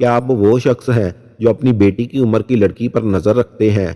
کیا آپ وہ شخص ہیں جو اپنی بیٹی کی عمر کی لڑکی پر نظر رکھتے ہیں؟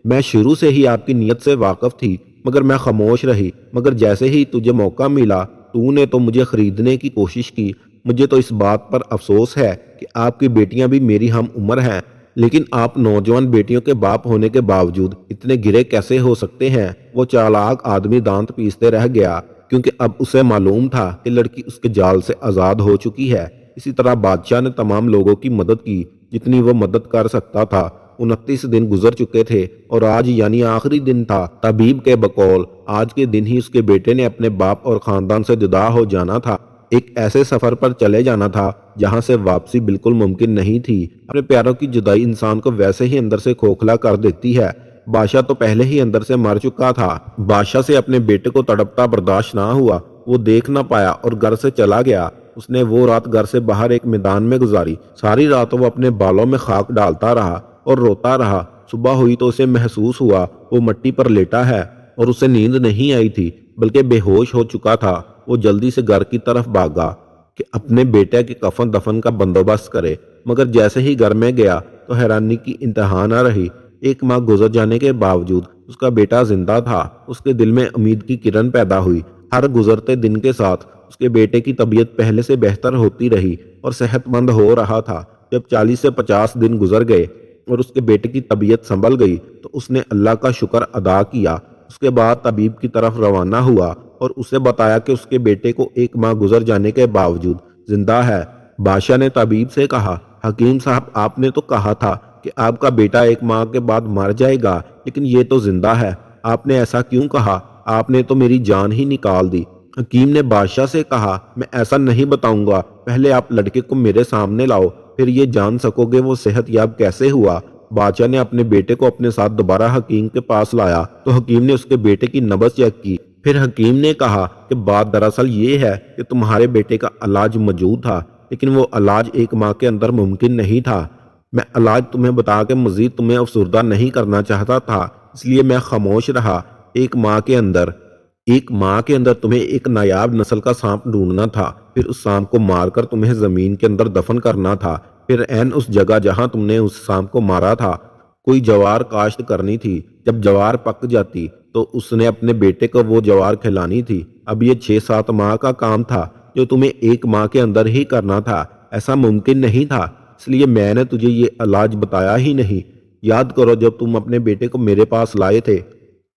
میں شروع سے ہی آپ کی نیت سے واقف تھی، مگر میں خاموش رہی۔ مگر جیسے ہی تجھے موقع ملا تو نے تو مجھے خریدنے کی کوشش کی۔ مجھے تو اس بات پر افسوس ہے کہ آپ کی بیٹیاں بھی میری ہم عمر ہیں، لیکن آپ نوجوان بیٹیوں کے باپ ہونے کے باوجود اتنے گرے کیسے ہو سکتے ہیں؟ وہ چالاک آدمی دانت پیستے رہ گیا، کیونکہ اب اسے معلوم تھا کہ لڑکی اس کے جال سے آزاد ہو چکی ہے۔ اسی طرح بادشاہ نے تمام لوگوں کی مدد کی جتنی وہ مدد کر سکتا تھا۔ 29 دن گزر چکے تھے اور آج یعنی آخری دن تھا۔ طبیب کے بقول آج کے دن ہی اس کے بیٹے نے اپنے باپ اور خاندان سے جدا ہو جانا تھا، ایک ایسے سفر پر چلے جانا تھا جہاں سے واپسی بالکل ممکن نہیں تھی۔ اپنے پیاروں کی جدائی انسان کو ویسے ہی اندر سے کھوکھلا کر دیتی ہے۔ بادشاہ تو پہلے ہی اندر سے مر چکا تھا۔ بادشاہ سے اپنے بیٹے کو تڑپتا برداشت نہ ہوا، وہ دیکھ نہ پایا اور گھر سے چلا گیا۔ اس نے وہ رات گھر سے باہر ایک میدان میں گزاری۔ ساری رات وہ اپنے بالوں میں خاک ڈالتا رہا اور روتا رہا۔ صبح ہوئی تو اسے محسوس ہوا وہ مٹی پر لیٹا ہے اور اسے نیند نہیں آئی تھی بلکہ بے ہوش ہو چکا تھا۔ وہ جلدی سے گھر کی طرف بھاگا کہ اپنے بیٹے کے کفن دفن کا بندوبست کرے، مگر جیسے ہی گھر میں گیا تو حیرانی کی انتہا نہ رہی۔ 1 ماہ گزر جانے کے باوجود اس کا بیٹا زندہ تھا۔ اس کے دل میں امید کی کرن پیدا ہوئی۔ ہر گزرتے دن کے ساتھ اس کے بیٹے کی طبیعت پہلے سے بہتر ہوتی رہی اور صحت مند ہو رہا تھا۔ جب 40 سے 50 دن گزر گئے اور اس کے بیٹے کی طبیعت سنبھل گئی تو اس نے اللہ کا شکر ادا کیا۔ اس کے بعد طبیب کی طرف روانہ ہوا اور اسے بتایا کہ اس کے بیٹے کو 1 ماہ گزر جانے کے باوجود زندہ ہے۔ بادشاہ نے طبیب سے کہا، حکیم صاحب آپ نے تو کہا تھا کہ آپ کا بیٹا 1 ماہ کے بعد مر جائے گا، لیکن یہ تو زندہ ہے۔ آپ نے ایسا کیوں کہا؟ آپ نے تو میری جان ہی نکال دی۔ حکیم نے بادشاہ سے کہا، میں ایسا نہیں بتاؤں گا، پہلے آپ لڑکے کو میرے سامنے لاؤ، پھر یہ جان سکو گے وہ صحت یاب کیسے ہوا۔ بادشاہ نے اپنے بیٹے کو اپنے ساتھ دوبارہ حکیم کے پاس لایا تو حکیم نے اس کے بیٹے کی نبض چیک کی۔ پھر حکیم نے کہا کہ بات دراصل یہ ہے کہ تمہارے بیٹے کا علاج موجود تھا، لیکن وہ علاج 1 ماہ کے اندر ممکن نہیں تھا۔ میں علاج تمہیں بتا کے مزید تمہیں افسردہ نہیں کرنا چاہتا تھا، اس لیے میں خاموش رہا۔ 1 ماہ کے اندر تمہیں ایک نایاب نسل کا سانپ ڈھونڈنا تھا، پھر اس سانپ کو مار کر تمہیں زمین کے اندر دفن کرنا تھا، پھر عین اس جگہ جہاں تم نے اس سانپ کو مارا تھا کوئی جوار کاشت کرنی تھی۔ جب جوار پک جاتی تو اس نے اپنے بیٹے کو وہ جوار کھلانی تھی۔ اب یہ 6-7 ماہ کا کام تھا جو تمہیں 1 ماہ کے اندر ہی کرنا تھا، ایسا ممکن نہیں تھا، اس لیے میں نے تجھے یہ علاج بتایا ہی نہیں۔ یاد کرو جب تم اپنے بیٹے کو میرے پاس لائے تھے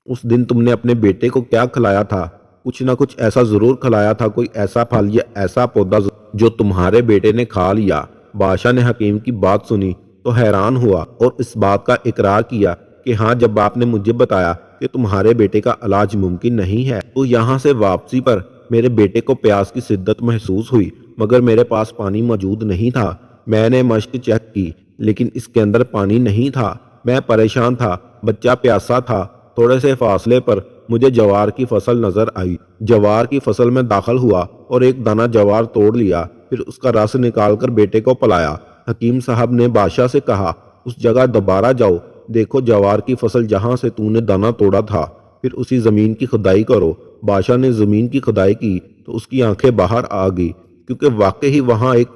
اس دن تم نے اپنے بیٹے کو کیا کھلایا تھا؟ کچھ نہ کچھ ایسا ضرور کھلایا تھا، کوئی ایسا پھل یا ایسا پودا جو تمہارے بیٹے نے کھا لیا۔ بادشاہ نے حکیم کی بات سنی تو حیران ہوا اور اس بات کا اقرار کیا کہ ہاں، جب آپ نے مجھے بتایا کہ تمہارے بیٹے کا علاج ممکن نہیں ہے تو یہاں سے واپسی پر میرے بیٹے کو پیاس کی شدت محسوس ہوئی، مگر میرے پاس پانی موجود نہیں تھا۔ میں نے مشک چیک کی لیکن اس کے اندر پانی نہیں تھا۔ میں پریشان تھا، بچہ پیاسا تھا۔ تھوڑے سے فاصلے پر مجھے جوار کی فصل نظر آئی۔ جوار کی فصل میں داخل ہوا اور ایک دانہ جوار توڑ لیا، پھر اس کا رس نکال کر بیٹے کو پلایا۔ حکیم صاحب نے بادشاہ سے کہا، اس جگہ دوبارہ جاؤ، دیکھو جوار کی فصل جہاں سے تو نے دانہ توڑا تھا، پھر اسی زمین کی کھدائی کرو۔ بادشاہ نے زمین کی کھدائی کی تو اس کی آنکھیں باہر آ گئی، کیونکہ واقعی وہاں ایک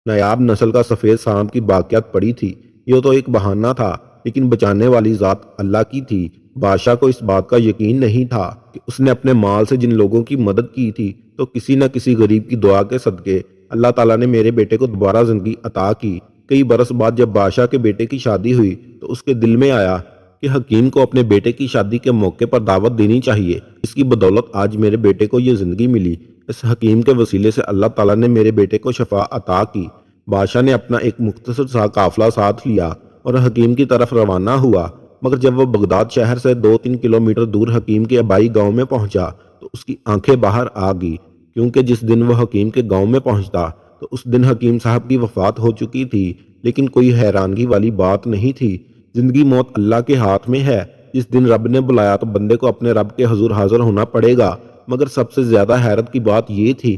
نایاب نسل کا سفید سانپ کی باقیات پڑی تھی۔ یہ تو ایک بہانہ تھا، لیکن بچانے والی ذات اللہ کی تھی۔ بادشاہ کو اس بات کا یقین نہیں تھا کہ اس نے اپنے مال سے جن لوگوں کی مدد کی تھی تو کسی نہ کسی غریب کی دعا کے صدقے اللہ تعالیٰ نے میرے بیٹے کو دوبارہ زندگی عطا کی۔ کئی برس بعد جب بادشاہ کے بیٹے کی شادی ہوئی تو اس کے دل میں آیا کہ حکیم کو اپنے بیٹے کی شادی کے موقع پر دعوت دینی چاہیے، اس کی بدولت آج میرے بیٹے کو یہ زندگی ملی۔ اس حکیم کے وسیلے سے اللہ تعالیٰ نے میرے بیٹے کو شفا عطا کی۔ بادشاہ نے اپنا ایک مختصر سا قافلہ ساتھ لیا اور حکیم کی طرف روانہ ہوا، مگر جب وہ بغداد شہر سے 2-3 کلومیٹر دور حکیم کے آبائی گاؤں میں پہنچا تو اس کی آنکھیں باہر آ گئی، کیونکہ جس دن وہ حکیم کے گاؤں میں پہنچتا تو اس دن حکیم صاحب کی وفات ہو چکی تھی۔ لیکن کوئی حیرانگی والی بات نہیں تھی۔ زندگی موت اللہ کے ہاتھ میں ہے۔ جس دن رب نے بلایا تو بندے کو اپنے رب کے حضور حاضر ہونا پڑے گا۔ مگر سب سے زیادہ حیرت کی بات یہ تھی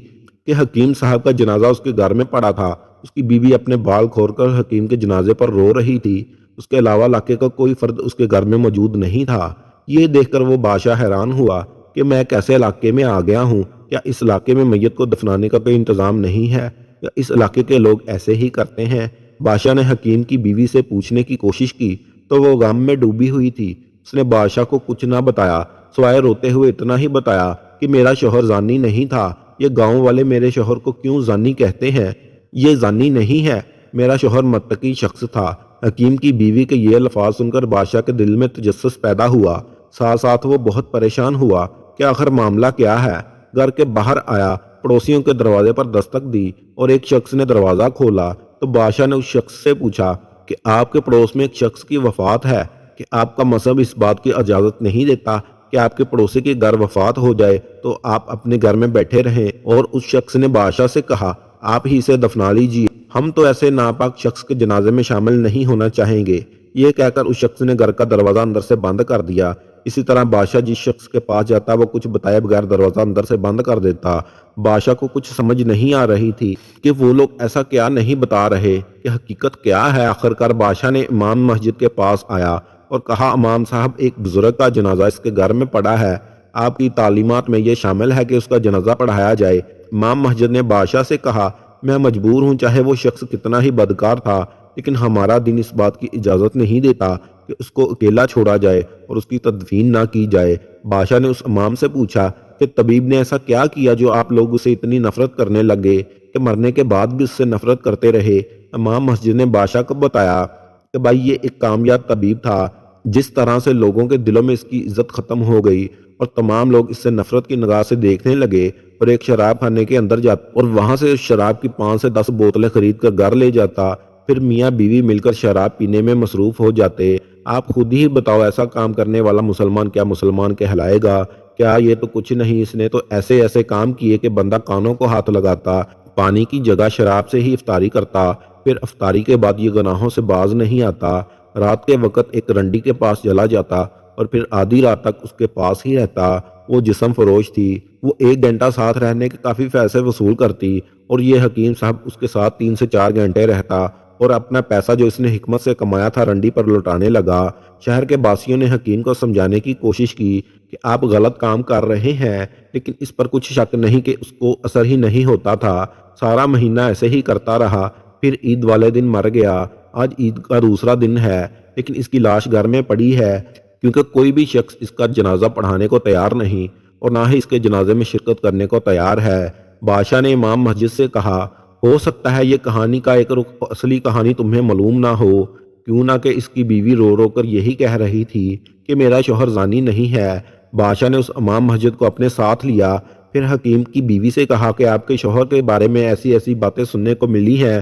کہ حکیم صاحب کا جنازہ اس کے گھر میں پڑا تھا۔ اس کی بیوی اپنے بال کھول کر حکیم کے جنازے پر رو رہی تھی۔ اس کے علاوہ علاقے کا کوئی فرد اس کے گھر میں موجود نہیں تھا۔ یہ دیکھ کر وہ بادشاہ حیران ہوا کہ میں کیسے علاقے میں آ گیا ہوں؟ کیا اس علاقے میں میت کو دفنانے کا کوئی انتظام نہیں ہے؟ یا اس علاقے کے لوگ ایسے ہی کرتے ہیں؟ بادشاہ نے حکیم کی بیوی سے پوچھنے کی کوشش کی تو وہ غم میں ڈوبی ہوئی تھی۔ اس نے بادشاہ کو کچھ نہ بتایا سوائے روتے ہوئے اتنا ہی بتایا کہ میرا شوہر زانی نہیں تھا۔ یہ گاؤں والے میرے شوہر کو کیوں زانی کہتے ہیں؟ یہ زانی نہیں ہے، میرا شوہر متقی شخص تھا۔ حکیم کی بیوی کے یہ الفاظ سن کر بادشاہ کے دل میں تجسس پیدا ہوا۔ ساتھ ساتھ وہ بہت پریشان ہوا کہ آخر معاملہ کیا ہے۔ گھر کے باہر آیا، پڑوسیوں کے دروازے پر دستک دی اور ایک شخص نے دروازہ کھولا تو بادشاہ نے اس شخص سے پوچھا کہ آپ کے پڑوس میں ایک شخص کی وفات ہے کہ آپ کا مذہب اس بات کی اجازت نہیں دیتا کہ آپ کے پڑوسی کے گھر وفات ہو جائے تو آپ اپنے گھر میں بیٹھے رہیں؟ اور اس شخص نے بادشاہ سے کہا آپ ہی اسے دفنا لیجیے، ہم تو ایسے ناپاک شخص کے جنازے میں شامل نہیں ہونا چاہیں گے۔ یہ کہہ کر اس شخص نے گھر کا دروازہ اندر سے بند کر دیا۔ اسی طرح بادشاہ جس شخص کے پاس جاتا وہ کچھ بتائے بغیر دروازہ اندر سے بند کر دیتا۔ بادشاہ کو کچھ سمجھ نہیں آ رہی تھی کہ وہ لوگ ایسا کیا نہیں بتا رہے کہ حقیقت کیا ہے۔ آخرکار بادشاہ نے امام مسجد کے پاس آیا اور کہا امام صاحب ایک بزرگ کا جنازہ اس کے گھر میں پڑا ہے، آپ کی تعلیمات میں یہ شامل ہے کہ اس کا جنازہ پڑھایا جائے؟ امام مسجد نے بادشاہ سے کہا میں مجبور ہوں، چاہے وہ شخص کتنا ہی بدکار تھا لیکن ہمارا دین اس بات کی اجازت نہیں دیتا کہ اس کو اکیلا چھوڑا جائے اور اس کی تدفین نہ کی جائے۔ بادشاہ نے اس امام سے پوچھا کہ طبیب نے ایسا کیا کیا جو آپ لوگ اسے اتنی نفرت کرنے لگے کہ مرنے کے بعد بھی اس سے نفرت کرتے رہے؟ امام مسجد نے بادشاہ کو بتایا کہ بھائی یہ ایک کامیاب طبیب تھا، جس طرح سے لوگوں کے دلوں میں اس کی عزت ختم ہو گئی اور تمام لوگ اس سے نفرت کی نگاہ سے دیکھنے لگے اور ایک شراب خانے کے اندر جاتا اور وہاں سے اس شراب کی 5 سے 10 بوتلیں خرید کر گھر لے جاتا، پھر میاں بیوی مل کر شراب پینے میں مصروف ہو جاتے۔ آپ خود ہی بتاؤ ایسا کام کرنے والا مسلمان کیا مسلمان کہلائے گا؟ کیا یہ تو کچھ نہیں، اس نے تو ایسے ایسے کام کیے کہ بندہ کانوں کو ہاتھ لگاتا، پانی کی جگہ شراب سے ہی افطاری کرتا، پھر افطاری کے بعد یہ گناہوں سے باز نہیں آتا، رات کے وقت ایک رنڈی کے پاس چلا جاتا اور پھر آدھی رات تک اس کے پاس ہی رہتا۔ وہ جسم فروش تھی، وہ 1 گھنٹہ ساتھ رہنے کے کافی پیسے وصول کرتی اور یہ حکیم صاحب اس کے ساتھ 3 سے 4 گھنٹے رہتا اور اپنا پیسہ جو اس نے حکمت سے کمایا تھا رنڈی پر لوٹانے لگا۔ شہر کے باسیوں نے حکیم کو سمجھانے کی کوشش کی کہ آپ غلط کام کر رہے ہیں، لیکن اس پر کچھ شک نہیں کہ اس کو اثر ہی نہیں ہوتا تھا۔ سارا مہینہ ایسے ہی کرتا رہا، پھر عید والے دن مر گیا۔ آج عید کا دوسرا دن ہے لیکن اس کی لاش گھر میں پڑی ہے کیونکہ کوئی بھی شخص اس کا جنازہ پڑھانے کو تیار نہیں اور نہ ہی اس کے جنازے میں شرکت کرنے کو تیار ہے۔ بادشاہ نے امام مسجد سے کہا ہو سکتا ہے یہ کہانی کا ایک رخ اصلی کہانی تمہیں معلوم نہ ہو، کیوں نہ کہ اس کی بیوی رو رو کر یہی کہہ رہی تھی کہ میرا شوہر زانی نہیں ہے۔ بادشاہ نے اس امام مسجد کو اپنے ساتھ لیا، پھر حکیم کی بیوی سے کہا کہ آپ کے شوہر کے بارے میں ایسی ایسی باتیں سننے کو ملی ہیں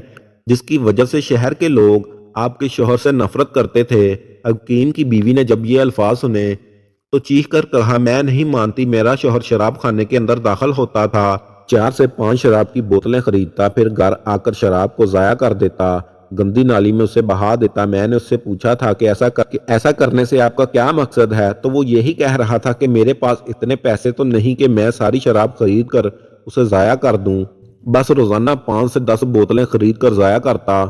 جس کی وجہ سے شہر کے لوگ آپ کے شوہر سے نفرت کرتے تھے۔ حکیم کی بیوی نے جب یہ الفاظ سنے تو چیخ کر کہا میں نہیں مانتی، میرا شوہر شراب خانے کے اندر داخل ہوتا تھا، 4 سے 5 شراب کی بوتلیں خریدتا، پھر گھر آ کر شراب کو ضائع کر دیتا، گندی نالی میں اسے بہا دیتا۔ میں نے اس سے پوچھا تھا کہ ایسا کرنے سے آپ کا کیا مقصد ہے تو وہ یہی کہہ رہا تھا کہ میرے پاس اتنے پیسے تو نہیں کہ میں ساری شراب خرید کر اسے ضائع کر دوں، بس روزانہ 5 سے 10 بوتلیں خرید کر ضائع کرتا۔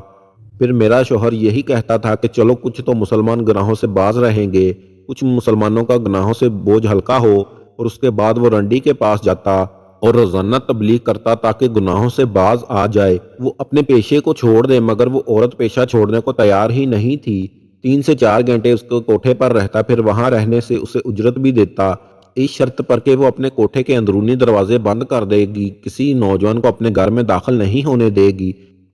پھر میرا شوہر یہی کہتا تھا کہ چلو کچھ تو مسلمان گناہوں سے باز رہیں گے، کچھ مسلمانوں کا گناہوں سے بوجھ ہلکا ہو، اور اس کے بعد وہ رنڈی کے پاس جاتا اور روزانہ تبلیغ کرتا تاکہ گناہوں سے باز آ جائے۔ وہ اپنے پیشے کو چھوڑ دے مگر وہ عورت پیشہ چھوڑنے کو تیار ہی نہیں تھی۔ 3 سے 4 گھنٹے اس کو کوٹھے پر رہتا، پھر وہاں رہنے سے اسے اجرت بھی دیتا، اس شرط پر کہ وہ اپنے کوٹھے کے اندرونی دروازے بند کر دے گی، کسی نوجوان کو اپنے گھر میں داخل نہیں ہونے دے گی۔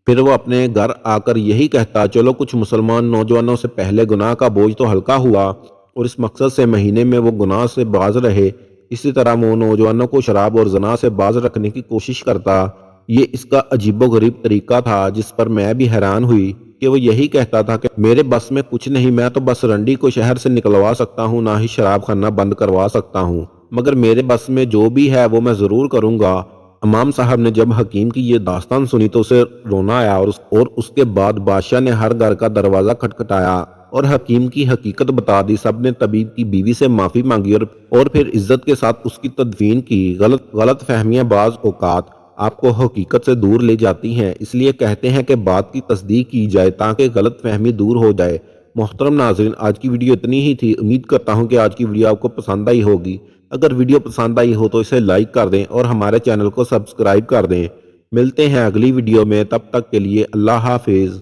پھر وہ اپنے گھر آ کر یہی کہتا چلو کچھ مسلمان نوجوانوں سے پہلے گناہ کا بوجھ تو ہلکا ہوا، اور اس مقصد سے مہینے میں وہ گناہ سے باز رہے۔ اسی طرح وہ نوجوانوں کو شراب اور زنا سے باز رکھنے کی کوشش کرتا۔ یہ اس کا عجیب و غریب طریقہ تھا جس پر میں بھی حیران ہوئی کہ وہ یہی کہتا تھا کہ میرے بس میں کچھ نہیں، میں تو بس رنڈی کو شہر سے نکلوا سکتا ہوں، نہ ہی شراب خانہ بند کروا سکتا ہوں، مگر میرے بس میں جو بھی ہے وہ میں ضرور کروں گا۔ امام صاحب نے جب حکیم کی یہ داستان سنی تو اسے رونا آیا اور اس کے بعد بادشاہ نے ہر گھر کا دروازہ کھٹکھٹایا اور حکیم کی حقیقت بتا دی۔ سب نے طبیب کی بیوی سے معافی مانگی اور پھر عزت کے ساتھ اس کی تدفین کی۔ غلط فہمیاں بعض اوقات آپ کو حقیقت سے دور لے جاتی ہیں، اس لیے کہتے ہیں کہ بات کی تصدیق کی جائے تاکہ غلط فہمی دور ہو جائے۔ محترم ناظرین، آج کی ویڈیو اتنی ہی تھی۔ امید کرتا ہوں کہ آج کی ویڈیو آپ کو پسند آئی ہوگی۔ اگر ویڈیو پسند آئی ہو تو اسے لائک کر دیں اور ہمارے چینل کو سبسکرائب کر دیں۔ ملتے ہیں اگلی ویڈیو میں، تب تک کے لیے اللہ حافظ۔